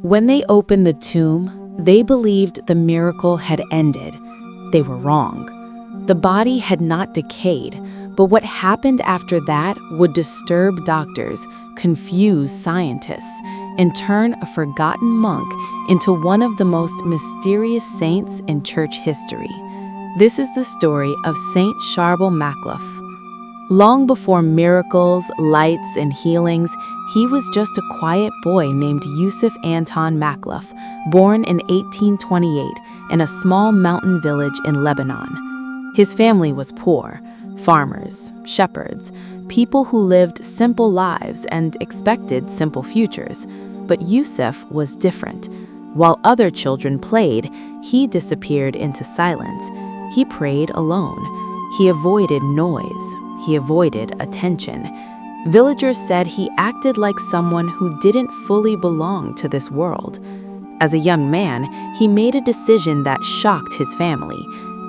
When they opened the tomb, they believed the miracle had ended. They were wrong. The body had not decayed, but what happened after that would disturb doctors, confuse scientists, and turn a forgotten monk into one of the most mysterious saints in church history. This is the story of Saint Charbel Makhlouf. Long before miracles, lights, and healings, he was just a quiet boy named Yusuf Anton Makhlouf, born in 1828 in a small mountain village in Lebanon. His family was poor, farmers, shepherds, people who lived simple lives and expected simple futures. But Yusuf was different. While other children played, he disappeared into silence. He prayed alone. He avoided noise. He avoided attention. Villagers said he acted like someone who didn't fully belong to this world. As a young man, he made a decision that shocked his family.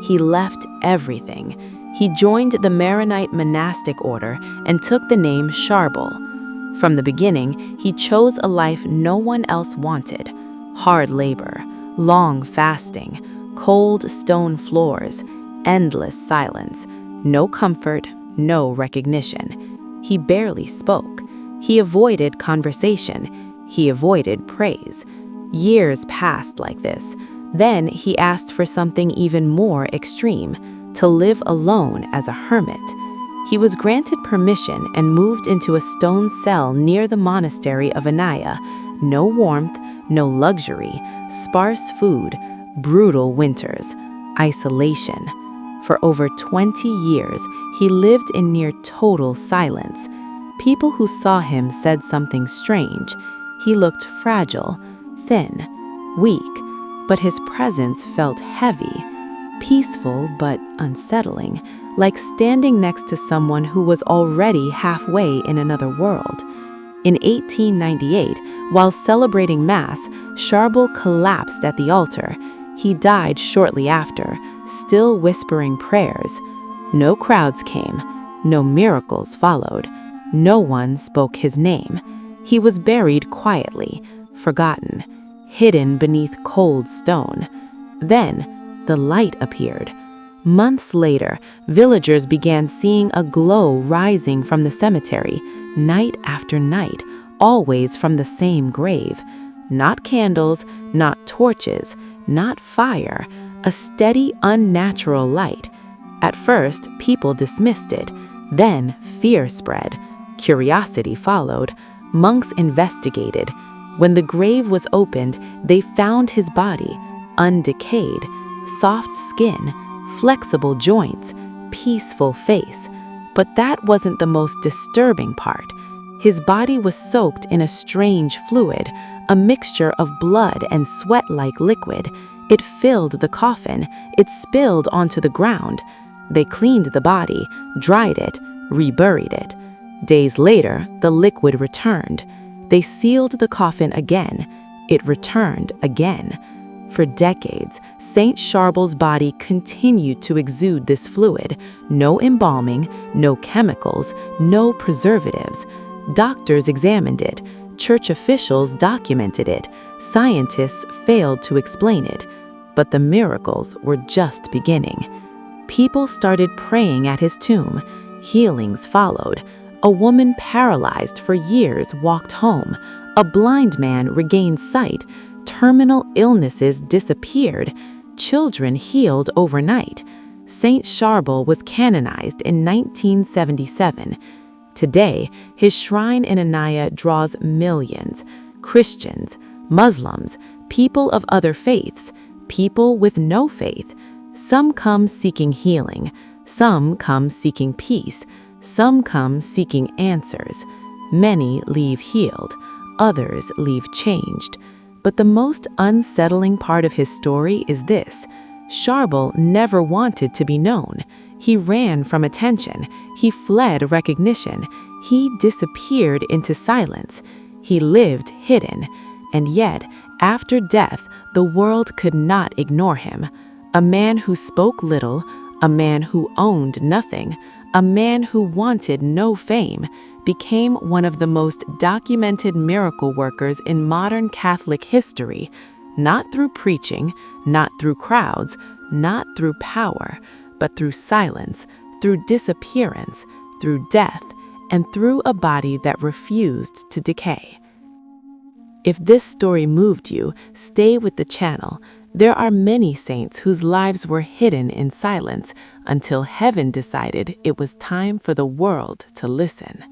He left everything. He joined the Maronite monastic order and took the name Charbel. From the beginning, he chose a life no one else wanted: hard labor, long fasting, cold stone floors, endless silence, no comfort, no recognition. He barely spoke. He avoided conversation. He avoided praise. Years passed like this. Then he asked for something even more extreme: to live alone as a hermit. He was granted permission and moved into a stone cell near the monastery of Anaya. No warmth, no luxury, sparse food, brutal winters, isolation. For over 20 years, he lived in near total silence. People who saw him said something strange. He looked fragile, thin, weak, but his presence felt heavy, peaceful but unsettling, like standing next to someone who was already halfway in another world. In 1898, while celebrating Mass, Charbel collapsed at the altar. He died shortly after, still whispering prayers. No crowds came, no miracles followed, no one spoke his name. He was buried quietly, forgotten, hidden beneath cold stone. Then the light appeared. Months later, villagers began seeing a glow rising from the cemetery, night after night, always from the same grave. Not candles, not torches, not fire, a steady, unnatural light. At first, people dismissed it. Then fear spread. Curiosity followed. Monks investigated. When the grave was opened, they found his body, undecayed, soft skin, flexible joints, peaceful face. But that wasn't the most disturbing part. His body was soaked in a strange fluid, a mixture of blood and sweat-like liquid. It filled the coffin. It spilled onto the ground. They cleaned the body, dried it, reburied it. Days later, the liquid returned. They sealed the coffin again. It returned again. For decades, Saint Charbel's body continued to exude this fluid. No embalming, no chemicals, no preservatives. Doctors examined it. Church officials documented it. Scientists failed to explain it. But the miracles were just beginning. People started praying at his tomb. Healings followed. A woman paralyzed for years walked home. A blind man regained sight. Terminal illnesses disappeared. Children healed overnight. Saint Charbel was canonized in 1977. Today, his shrine in Anaya draws millions: Christians, Muslims, people of other faiths, people with no faith. Some come seeking healing. Some come seeking peace. Some come seeking answers. Many leave healed. Others leave changed. But the most unsettling part of his story is this: Charbel never wanted to be known. He ran from attention. He fled recognition. He disappeared into silence. He lived hidden. And yet, after death, the world could not ignore him. A man who spoke little, a man who owned nothing, a man who wanted no fame, became one of the most documented miracle workers in modern Catholic history, not through preaching, not through crowds, not through power, but through silence, through disappearance, through death, and through a body that refused to decay. If this story moved you, stay with the channel. There are many saints whose lives were hidden in silence until heaven decided it was time for the world to listen.